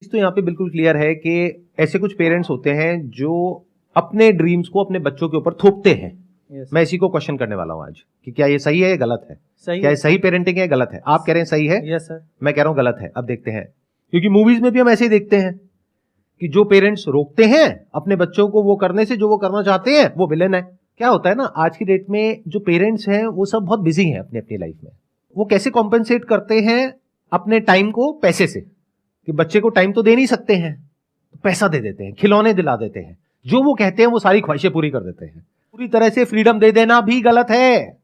तो यहाँ पे बिल्कुल क्लियर है कि ऐसे कुछ पेरेंट्स होते हैं जो अपने ड्रीम्स को अपने बच्चों के ऊपर थोपते हैं। yes. मैं इसी को क्वेश्चन करने वाला हूं आज कि क्या ये सही है या गलत है। सही क्या है। ये सही पेरेंटिंग है गलत है? आप कह रहे हैं सही है। Yes sir. मैं कह रहा हूं गलत है। अब देखते हैं, क्योंकि मूवीज में भी हम ऐसे ही देखते हैं कि जो पेरेंट्स रोकते हैं अपने बच्चों को वो करने से जो वो करना चाहते हैं वो विलेन है। क्या होता है ना, आज की डेट में जो पेरेंट्स हैं वो सब बहुत बिजी हैं अपनी अपनी लाइफ में। वो कैसे कॉम्पेंसेट करते हैं अपने टाइम को पैसे से, कि बच्चे को टाइम तो दे नहीं सकते हैं, तो पैसा दे देते हैं, खिलौने दिला देते हैं, जो वो कहते हैं वो सारी ख्वाहिशें पूरी कर देते हैं। पूरी तरह से फ्रीडम दे देना भी गलत है,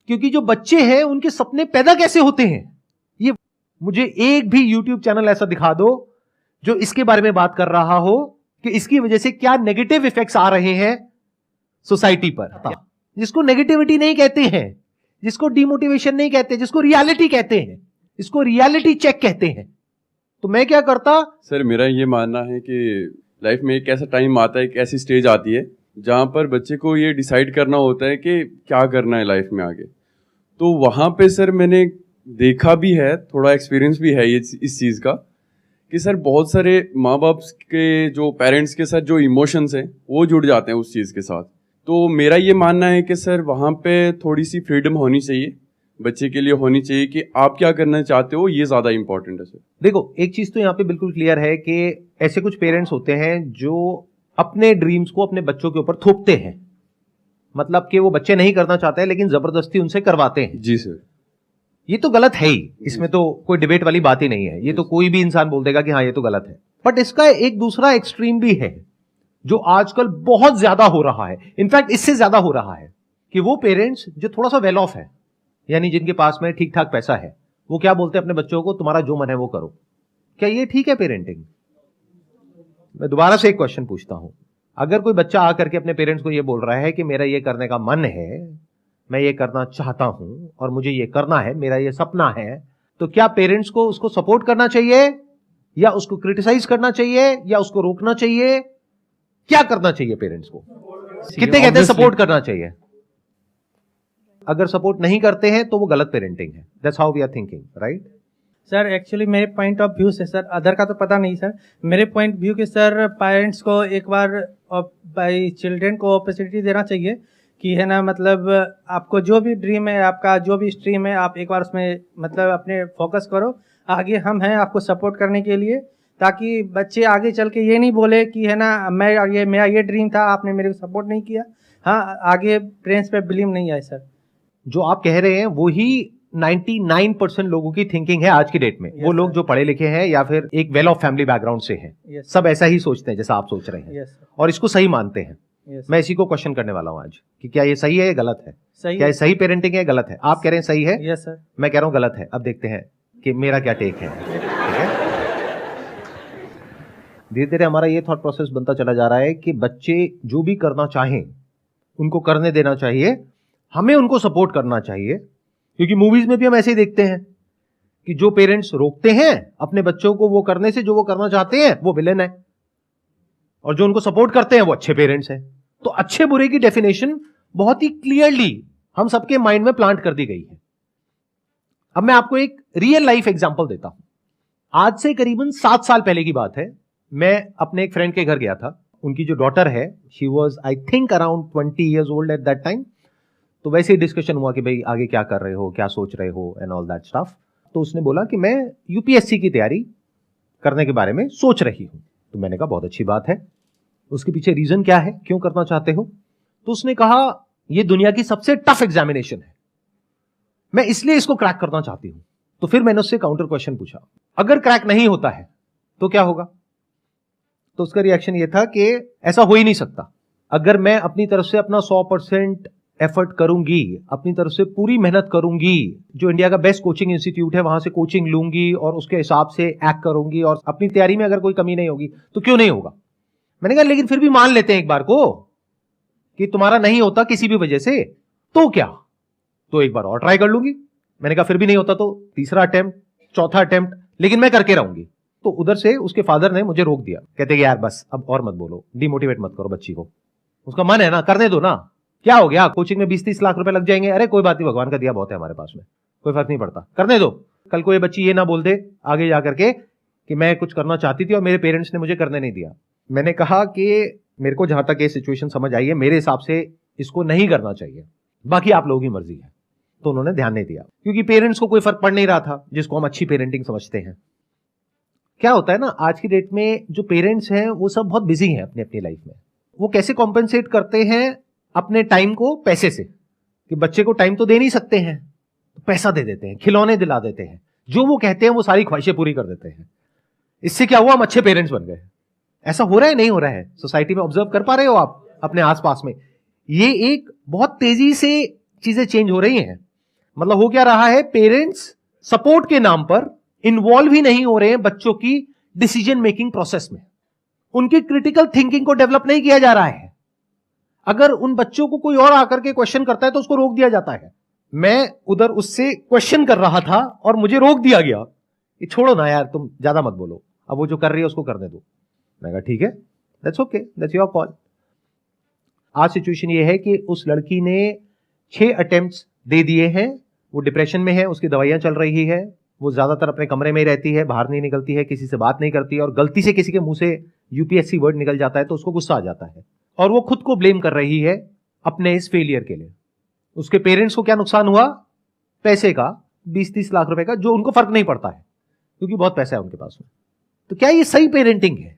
क्योंकि जो बच्चे हैं उनके सपने पैदा कैसे होते हैं। ये मुझे एक भी यूट्यूब चैनल ऐसा दिखा दो जो इसके बारे में बात कर रहा हो कि इसकी वजह से क्या नेगेटिव इफेक्ट्स आ रहे हैं सोसाइटी पर। जिसको नेगेटिविटी नहीं कहते हैं, जिसको डिमोटिवेशन नहीं कहते, जिसको रियलिटी कहते हैं, इसको रियलिटी चेक कहते हैं। तो मैं क्या करता सर, मेरा ये मानना है कि लाइफ में एक ऐसा टाइम आता है, एक ऐसी स्टेज आती है जहाँ पर बच्चे को ये डिसाइड करना होता है कि क्या करना है लाइफ में आगे। तो वहाँ पे सर मैंने देखा भी है, थोड़ा एक्सपीरियंस भी है ये इस चीज़ का, कि सर बहुत सारे माँ बाप के जो पेरेंट्स के साथ जो इमोशंस हैं वो जुड़ जाते हैं उस चीज़ के साथ। तो मेरा ये मानना है कि सर वहाँ पे थोड़ी सी फ्रीडम होनी चाहिए, बच्चे के लिए होनी चाहिए कि आप क्या करना चाहते हो, ये ज्यादा इंपॉर्टेंट है सर। देखो, एक चीज तो यहाँ पे बिल्कुल क्लियर है कि ऐसे कुछ पेरेंट्स होते हैं जो अपने ड्रीम्स को अपने बच्चों के ऊपर थोपते हैं। मतलब कि वो बच्चे नहीं करना चाहते हैं लेकिन जबरदस्ती उनसे करवाते हैं। जी सर। ये तो गलत है ही, इसमें तो कोई डिबेट वाली बात ही नहीं है। ये तो कोई भी इंसान बोल देगा कि हाँ ये तो गलत है। बट इसका एक दूसरा एक्सट्रीम भी है जो आजकल बहुत ज्यादा हो रहा है, इनफैक्ट इससे ज्यादा हो रहा है, कि वो पेरेंट्स जो थोड़ा सा वेल ऑफ है, यानी जिनके पास में ठीक ठाक पैसा है, वो क्या बोलते हैं अपने बच्चों को, तुम्हारा जो मन है वो करो। क्या ये ठीक है पेरेंटिंग? मैं दोबारा से एक क्वेश्चन पूछता हूं, अगर कोई बच्चा आकर के अपने पेरेंट्स को ये बोल रहा है कि मेरा ये करने का मन है, मैं ये करना चाहता हूं और मुझे ये करना है, मेरा ये सपना है, तो क्या पेरेंट्स को उसको सपोर्ट करना चाहिए या उसको क्रिटिसाइज करना चाहिए या उसको रोकना चाहिए? क्या करना चाहिए पेरेंट्स को? कितने कहते हैं सपोर्ट करना चाहिए? अगर सपोर्ट नहीं करते हैं तो वो गलत पेरेंटिंग है। That's how we are thinking, right? Sir actually मेरे पॉइंट ऑफ व्यू से, सर अदर का तो पता नहीं सर, मेरे पॉइंट व्यू के सर पेरेंट्स को एक बार बाई चिल्ड्रेन को अपॉर्चुनिटी देना चाहिए कि है ना, मतलब आपको जो भी ड्रीम है, आपका जो भी स्ट्रीम है, आप एक बार उसमें मतलब अपने फोकस करो। आगे हम हैं आपको सपोर्ट करने के लिए, ताकि बच्चे आगे चल के ये नहीं बोले कि है ना मेरा ये ड्रीम था, आपने मेरे को सपोर्ट नहीं किया। हाँ, आगे पेरेंट्स पे ब्लेम नहीं आए सर। जो आप कह रहे हैं वो ही 99% लोगों की थिंकिंग है आज की डेट में। वो लोग जो पढ़े लिखे हैं या फिर एक वेल ऑफ फैमिली बैकग्राउंड से हैं, सब ऐसा ही सोचते हैं जैसा आप सोच रहे हैं, और इसको सही मानते हैं। मैं इसी को क्वेश्चन करने वाला हूं आज कि क्या ये सही है या गलत है। क्या ये सही पेरेंटिंग है गलत है? आप कह रहे हैं सही है। Yes sir. मैं कह रहा हूं गलत है। अब देखते हैं कि मेरा क्या टेक है। धीरे धीरे हमारा ये थॉट प्रोसेस बनता चला जा रहा है कि बच्चे जो भी करना चाहें उनको करने देना चाहिए, हमें उनको सपोर्ट करना चाहिए। क्योंकि मूवीज में भी हम ऐसे ही देखते हैं कि जो पेरेंट्स रोकते हैं अपने बच्चों को वो करने से जो वो करना चाहते हैं वो विलेन है, और जो उनको सपोर्ट करते हैं वो अच्छे पेरेंट्स हैं। तो अच्छे बुरे की डेफिनेशन बहुत ही क्लियरली हम सबके माइंड में प्लांट कर दी गई है। अब मैं आपको एक रियल लाइफ एग्जांपल देता हूं। आज से करीबन 7 साल पहले की बात है। मैं अपने एक फ्रेंड के घर गया था। उनकी जो डॉटर है, she was I think around 20 years old at that time. तो वैसे ही डिस्कशन हुआ कि भाई आगे क्या कर रहे हो, क्या सोच रहे हो एंड ऑल दैट स्टफ। तो उसने बोला कि मैं यूपीएससी की तैयारी करने के बारे में सोच रही हूं। तो मैंने कहा बहुत अच्छी बात है, उसके पीछे रीजन क्या है, क्यों करना चाहते हो? तो उसने कहा ये दुनिया की सबसे टफ एग्जामिनेशन है, मैं इसलिए इसको क्रैक करना चाहती हूं। तो फिर मैंने उससे काउंटर क्वेश्चन पूछा, अगर क्रैक नहीं होता है तो क्या होगा? तो उसका रिएक्शन ये था कि ऐसा हो ही नहीं सकता। अगर मैं अपनी तरफ से अपना 100% एफर्ट करूंगी, अपनी तरफ से पूरी मेहनत करूंगी, जो इंडिया का बेस्ट कोचिंग इंस्टीट्यूट है वहां से कोचिंग लूंगी और उसके हिसाब से एक्ट करूंगी, और अपनी तैयारी में अगर कोई कमी नहीं होगी तो क्यों नहीं होगा? मैंने कहा लेकिन फिर भी मान लेते हैं एक बार को कि तुम्हारा नहीं होता किसी भी वजह से, तो क्या? तो एक बार और ट्राई कर लूंगी। मैंने कहा फिर भी नहीं होता तो तीसरा अटेम्प्ट, चौथा अटेम्प्ट, लेकिन मैं करके रहूंगी। तो उधर से उसके फादर ने मुझे रोक दिया, कहते यार बस अब और मत बोलो, डिमोटिवेट मत करो बच्ची को, उसका मन है ना, करने दो ना, क्या हो गया, कोचिंग में 20-30 लाख रुपए लग जाएंगे, अरे कोई बात नहीं, भगवान का दिया बहुत है हमारे पास में, कोई फर्क नहीं पड़ता, करने दो। कल को ये बच्ची ये ना बोल दे आगे जाकर के कि मैं कुछ करना चाहती थी और मेरे पेरेंट्स ने मुझे करने नहीं दिया। मैंने कहा कि मेरे को जहां तक ये सिचुएशन समझ आई है, मेरे हिसाब से इसको नहीं करना चाहिए, बाकी आप लोगों की मर्जी है। तो उन्होंने ध्यान नहीं दिया, क्योंकि पेरेंट्स को कोई फर्क पड़ नहीं रहा था, जिसको हम अच्छी पेरेंटिंग समझते हैं। क्या होता है ना, आज की डेट में जो पेरेंट्स हैं वो सब बहुत बिजी हैं अपनी अपनी लाइफ में। वो कैसे कॉम्पेंसेट करते हैं अपने टाइम को पैसे से, कि बच्चे को टाइम तो दे नहीं सकते हैं, तो पैसा दे देते हैं, खिलौने दिला देते हैं, जो वो कहते हैं वो सारी ख्वाहिशें पूरी कर देते हैं। इससे क्या हुआ, हम अच्छे पेरेंट्स बन गए। ऐसा हो रहा है, नहीं हो रहा है? सोसाइटी में ऑब्जर्व कर पा रहे हो आप अपने आसपास में? ये एक बहुत तेजी से चीजें चेंज हो रही हैं। मतलब हो क्या रहा है, पेरेंट्स सपोर्ट के नाम पर इन्वॉल्व ही नहीं हो रहे हैं बच्चों की डिसीजन मेकिंग प्रोसेस में। उनकी क्रिटिकल थिंकिंग को डेवलप नहीं किया जा रहा है। अगर उन बच्चों को कोई और आकर के क्वेश्चन करता है तो उसको रोक दिया जाता है। मैं उधर उससे क्वेश्चन कर रहा था और मुझे रोक दिया गया, ये छोड़ो ना यार, तुम ज्यादा मत बोलो, अब वो जो कर रही है उसको करने दो। मैं कहा ठीक है, that's okay, that's your call. आज सिचुएशन ये है कि उस लड़की ने 6 अटेम्प्ट्स दे दिए हैं, वो डिप्रेशन में है, उसकी दवाइयां चल रही है, वो ज्यादातर अपने कमरे में ही रहती है, बाहर नहीं निकलती है, किसी से बात नहीं करती है, और गलती से किसी के मुंह से यूपीएससी वर्ड निकल जाता है तो उसको गुस्सा आ जाता है, और वो खुद को ब्लेम कर रही है अपने इस फेलियर के लिए। उसके पेरेंट्स को क्या नुकसान हुआ? पैसे का, 20-30 लाख रुपए का, जो उनको फर्क नहीं पड़ता है क्योंकि बहुत पैसा है उनके पास में। तो क्या ये सही पेरेंटिंग है?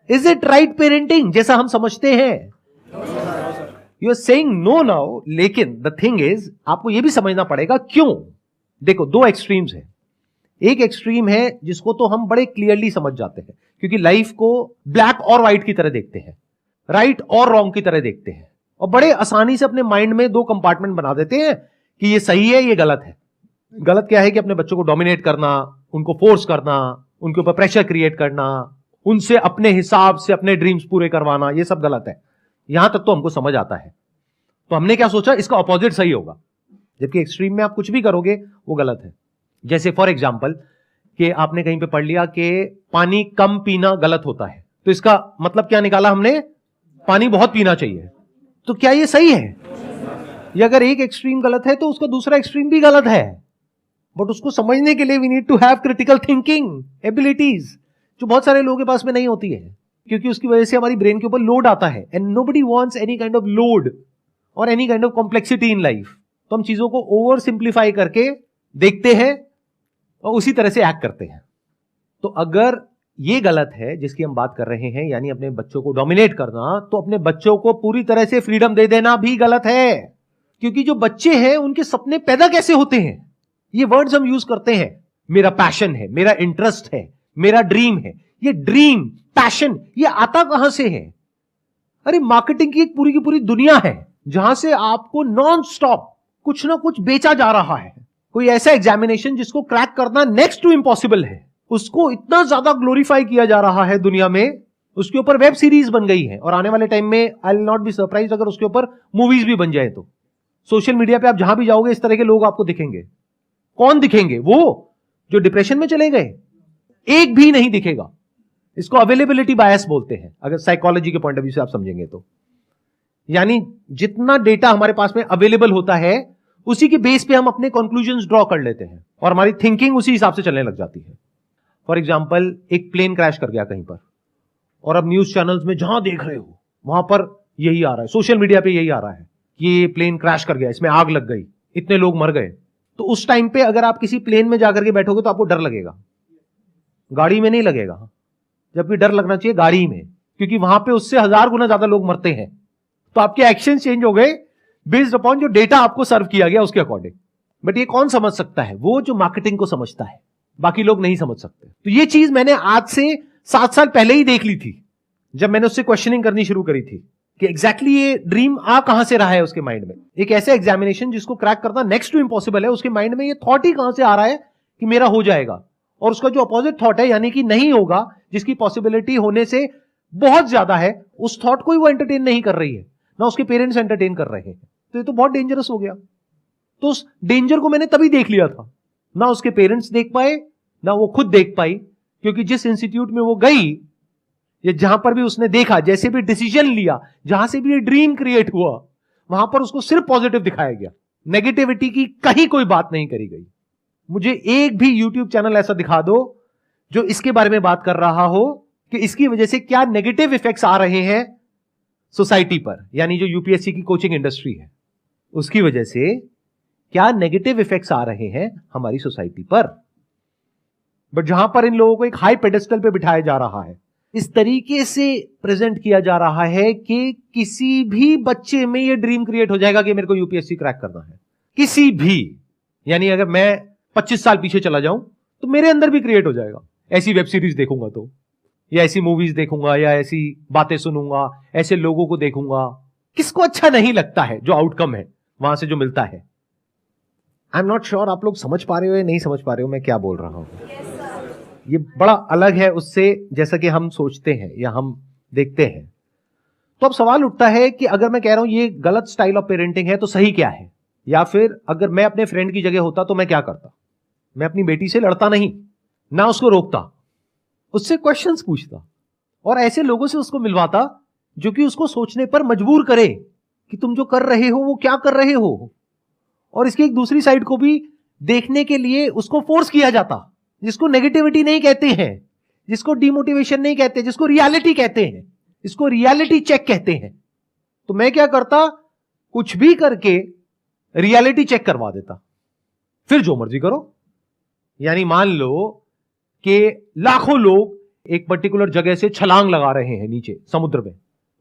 इज इट राइट पेरेंटिंग जैसा हम समझते हैं? You are saying no now, लेकिन द थिंग इज आपको यह भी समझना पड़ेगा क्यों। देखो, 2 एक्सट्रीम्स है। एक एक्सट्रीम है जिसको तो हम बड़े क्लियरली समझ जाते हैं, क्योंकि लाइफ को ब्लैक और व्हाइट की तरह देखते हैं, राइट और रॉन्ग की तरह देखते हैं, और बड़े आसानी से अपने माइंड में 2 कंपार्टमेंट बना देते हैं कि ये सही है, ये गलत है। गलत क्या है कि अपने बच्चों को डोमिनेट करना, उनको फोर्स करना, उनके ऊपर प्रेशर क्रिएट करना, उनसे अपने हिसाब से अपने ड्रीम्स पूरे करवाना, ये सब गलत है। यहां तक तो हमको समझ आता है। तो हमने क्या सोचा, इसका ऑपोजिट सही होगा, जबकि एक्सट्रीम में आप कुछ भी करोगे वो गलत है। जैसे फॉर एग्जाम्पल कि आपने कहीं पे पढ़ लिया कि पानी कम पीना गलत होता है, तो इसका मतलब क्या निकाला हमने? पानी बहुत पीना चाहिए। तो क्या ये सही है? ये अगर एक एक्सट्रीम गलत है तो उसका दूसरा एक्सट्रीम भी गलत है। बट उसको समझने के लिए we need to have critical thinking abilities, जो बहुत सारे लोगों के पास में नहीं होती है, क्योंकि उसकी वजह से हमारी ब्रेन के ऊपर लोड आता है, and nobody wants any kind of load और any kind of complexity in life. तो हम चीजों को ओवर सिंप्लीफाई करके देखते हैं और उसी तरह से एक्ट करते हैं। तो अगर ये गलत है जिसकी हम बात कर रहे हैं, यानी अपने बच्चों को डोमिनेट करना, तो अपने बच्चों को पूरी तरह से फ्रीडम दे देना भी गलत है। क्योंकि जो बच्चे हैं उनके सपने पैदा कैसे होते हैं? ये वर्ड्स हम यूज करते हैं, मेरा पैशन है, मेरा इंटरेस्ट है, मेरा ड्रीम है। ये ड्रीम, पैशन, ये आता कहां से है? अरे मार्केटिंग की एक पूरी की पूरी दुनिया है जहां से आपको नॉन स्टॉप कुछ ना कुछ बेचा जा रहा है। कोई ऐसा एग्जामिनेशन जिसको क्रैक करना नेक्स्ट टू इम्पॉसिबल है, उसको इतना ज्यादा ग्लोरीफाई किया जा रहा है दुनिया में, उसके ऊपर वेब सीरीज बन गई है, और आने वाले टाइम में I will not be surprise अगर उसके ऊपर मूवीज भी बन जाए। तो सोशल मीडिया पे आप जहां भी जाओगे इस तरह के लोग आपको दिखेंगे। कौन दिखेंगे? वो जो डिप्रेशन में चले गए, एक भी नहीं दिखेगा। इसको अवेलेबिलिटी बायस बोलते हैं, अगर साइकोलॉजी के पॉइंट ऑफ व्यू से आप समझेंगे तो। यानी जितना डेटा हमारे पास में अवेलेबल होता है उसी के बेस पे हम अपने कंक्लूजन्स ड्रॉ कर लेते हैं और हमारी थिंकिंग उसी हिसाब से चलने लग जाती है। फॉर एग्जाम्पल, एक प्लेन क्रैश कर गया कहीं पर, और अब न्यूज चैनल्स में जहां देख रहे हो वहां पर यही आ रहा है, सोशल मीडिया पे यही आ रहा है कि ये प्लेन क्रैश कर गया, इसमें आग लग गई, इतने लोग मर गए। तो उस टाइम पे अगर आप किसी प्लेन में जाकर के बैठोगे तो आपको डर लगेगा, गाड़ी में नहीं लगेगा। जबकि डर लगना चाहिए गाड़ी में, क्योंकि वहां पे उससे 1000 गुना ज्यादा लोग मरते हैं। तो आपके एक्शन चेंज हो गए बेस्ड अपॉन जो डेटा आपको सर्व किया गया उसके अकॉर्डिंग। बट ये कौन समझ सकता है? वो जो मार्केटिंग को समझता है, बाकी लोग नहीं समझ सकते। तो ये चीज मैंने आज से 7 साल पहले ही देख ली थी, जब मैंने उससे क्वेश्चनिंग करनी शुरू करी थी कि एग्जैक्टली ये ड्रीम आ कहां से रहा है उसके माइंड में। एक ऐसा एग्जामिनेशन जिसको क्रैक करना नेक्स्ट टू इम्पॉसिबल है, उसके माइंड में ये थॉट ही कहां से आ रहा है कि मेरा हो जाएगा, और उसका जो अपोजिट थॉट है यानी कि नहीं होगा, जिसकी पॉसिबिलिटी होने से बहुत ज्यादा है, उस थॉट को ही वो एंटरटेन नहीं कर रही है, ना उसके पेरेंट्स एंटरटेन कर रहे हैं। तो ये तो बहुत डेंजरस हो गया। तो उस डेंजर को मैंने तभी देख लिया था, ना उसके पेरेंट्स देख पाए ना वो खुद देख पाई, क्योंकि जिस इंस्टीट्यूट में वो गई या जहां पर भी उसने देखा, जैसे भी डिसीजन लिया, जहां से भी ये ड्रीम क्रिएट हुआ, वहां पर उसको सिर्फ पॉजिटिव दिखाया गया, नेगेटिविटी की कहीं कोई बात नहीं करी गई। मुझे एक भी यूट्यूब चैनल ऐसा दिखा दो जो इसके बारे में बात कर रहा हो कि इसकी वजह से क्या नेगेटिव इफेक्ट्स आ रहे हैं सोसाइटी पर, यानी जो यूपीएससी की कोचिंग इंडस्ट्री है उसकी वजह से क्या नेगेटिव इफेक्ट्स आ रहे हैं हमारी सोसाइटी पर। बट जहां पर इन लोगों को एक हाई पेडेस्टल पे बिठाया जा रहा है, इस तरीके से प्रेजेंट किया जा रहा है कि किसी भी बच्चे में ये ड्रीम क्रिएट हो जाएगा कि मेरे को यूपीएससी क्रैक करना है, किसी भी। यानी अगर मैं 25 साल पीछे चला जाऊं तो मेरे अंदर भी क्रिएट हो जाएगा। ऐसी वेब सीरीज देखूंगा तो, या ऐसी मूवीज देखूंगा, या ऐसी बातें सुनूंगा, ऐसे लोगों को देखूंगा। किसको अच्छा नहीं लगता है जो आउटकम है वहां से जो मिलता है। आई एम नॉट श्योर आप लोग समझ पा रहे हो या नहीं समझ पा रहे हो मैं क्या बोल रहा हूं। ये बड़ा अलग है उससे जैसा कि हम सोचते हैं या हम देखते हैं। तो अब सवाल उठता है कि अगर मैं कह रहा हूं ये गलत स्टाइल ऑफ पेरेंटिंग है तो सही क्या है, या फिर अगर मैं अपने फ्रेंड की जगह होता तो मैं क्या करता। मैं अपनी बेटी से लड़ता नहीं, ना उसको रोकता, उससे क्वेश्चंस पूछता और ऐसे लोगों से उसको मिलवाता जो कि उसको सोचने पर मजबूर करे कि तुम जो कर रहे हो वो क्या कर रहे हो। और इसकी एक दूसरी साइड को भी देखने के लिए उसको फोर्स किया जाता, जिसको नेगेटिविटी नहीं कहते हैं, जिसको डिमोटिवेशन नहीं कहते, जिसको रियलिटी कहते हैं, इसको रियलिटी चेक कहते हैं। तो मैं क्या करता, कुछ भी करके रियलिटी चेक करवा देता, फिर जो मर्जी करो। यानी मान लो कि लाखों लोग एक पर्टिकुलर जगह से छलांग लगा रहे हैं नीचे समुद्र में,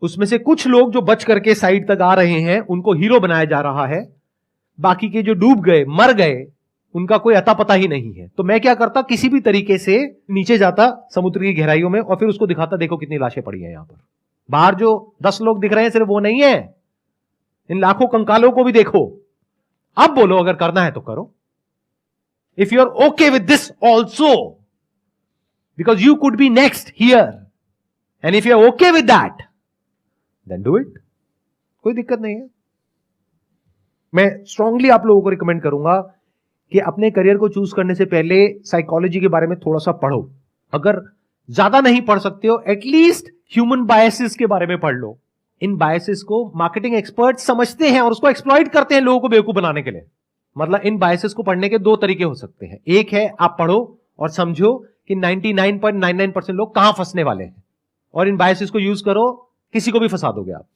उसमें से कुछ लोग जो बच करके साइड तक आ रहे हैं उनको हीरो बनाया जा रहा है, बाकी के जो डूब गए मर गए उनका कोई अता पता ही नहीं है। तो मैं क्या करता, किसी भी तरीके से नीचे जाता समुद्र की गहराइयों में और फिर उसको दिखाता, देखो कितनी लाशें पड़ी हैं यहां पर। बाहर जो 10 लोग दिख रहे हैं सिर्फ वो नहीं है, इन लाखों कंकालों को भी देखो। अब बोलो अगर करना है तो करो। If you are okay with this also, because you could be next here, and if you are okay with that then do it, कोई दिक्कत नहीं है। मैं स्ट्रांगली आप लोगों को रिकमेंड करूंगा कि अपने करियर को चूज करने से पहले साइकोलॉजी के बारे में थोड़ा सा पढ़ो। अगर ज्यादा नहीं पढ़ सकते हो एटलीस्ट ह्यूमन बायसेस के बारे में पढ़ लो। इन बायसेस को मार्केटिंग एक्सपर्ट समझते हैं और उसको एक्सप्लॉइट करते हैं लोगों को बेवकूफ बनाने के लिए। मतलब इन बायसेस को पढ़ने के 2 तरीके हो सकते हैं। एक है आप पढ़ो और समझो कि 99.99% लोग कहां फंसने वाले हैं और इन बायसेस को यूज करो, किसी को भी फंसा दोगे आप।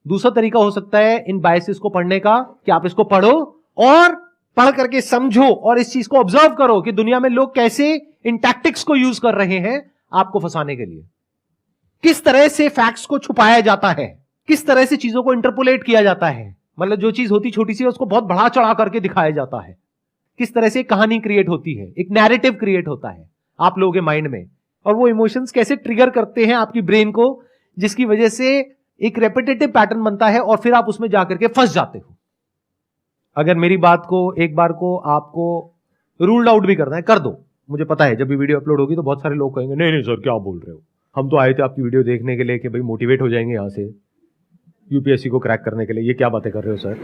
दूसरा तरीका हो सकता है इन बायसेस को पढ़ने का कि आप इसको पढ़ो और पढ़ करके समझो और इस चीज को ऑब्जर्व करो कि दुनिया में लोग कैसे इन टैक्टिक्स को यूज कर रहे हैं आपको फंसाने के लिए। किस तरह से फैक्ट्स को छुपाया जाता है, किस तरह से चीजों को इंटरपोलेट किया जाता है। मतलब जो चीज होती छोटी सी उसको बहुत बढ़ा चढ़ा करके दिखाया जाता है। किस तरह से कहानी क्रिएट होती है, एक नैरेटिव क्रिएट होता है आप लोगों के माइंड में, और वो इमोशंस कैसे ट्रिगर करते हैं आपकी ब्रेन को, जिसकी वजह से एक रेपिटेटिव पैटर्न बनता है और फिर आप उसमें जाकर के फंस जाते हो। अगर मेरी बात को एक बार को आपको रूल्ड आउट भी करना है कर दो। मुझे पता है जब भी वीडियो अपलोड होगी तो बहुत सारे लोग कहेंगे नहीं नहीं सर क्या बोल रहे हो, हम तो आए थे आपकी वीडियो देखने के लिए कि भाई मोटिवेट हो जाएंगे यहां से यूपीएससी को क्रैक करने के लिए, ये क्या बातें कर रहे हो सर।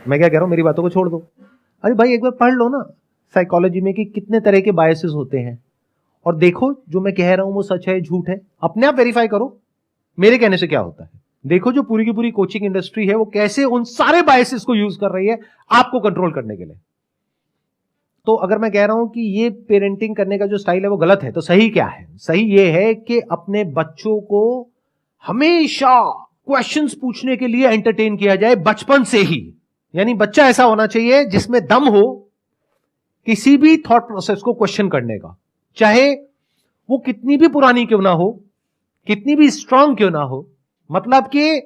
मैं क्या कह रहा हूं, मेरी बातों को छोड़ दो। अरे भाई एक बार पढ़ लो ना साइकोलॉजी में कि कितने तरह के बायसेस होते हैं और देखो जो मैं कह रहा हूं वो सच है झूठ है, अपने आप वेरीफाई करो मेरे कहने से क्या होता है। देखो जो पूरी की पूरी कोचिंग इंडस्ट्री है वो कैसे उन सारे बायसेस को यूज कर रही है आपको कंट्रोल करने के लिए। तो अगर मैं कह रहा हूं कि ये पेरेंटिंग करने का जो स्टाइल है वो गलत है, तो सही क्या है? सही ये है कि अपने बच्चों को हमेशा क्वेश्चंस पूछने के लिए एंटरटेन किया जाए बचपन से ही। यानी बच्चा ऐसा होना चाहिए जिसमें दम हो किसी भी थॉट प्रोसेस को क्वेश्चन करने का, चाहे वो कितनी भी पुरानी क्यों ना हो, कितनी भी स्ट्रांग क्यों ना हो। मतलब कि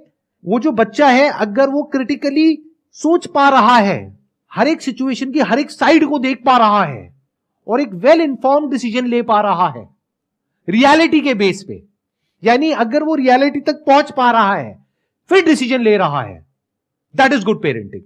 वो जो बच्चा है अगर वो क्रिटिकली सोच पा रहा है, हर एक सिचुएशन की हर एक साइड को देख पा रहा है और एक वेल इन्फॉर्म्ड डिसीजन ले पा रहा है रियलिटी के बेस पे, यानी अगर वो रियलिटी तक पहुंच पा रहा है फिर डिसीजन ले रहा है, दैट इज गुड पेरेंटिंग।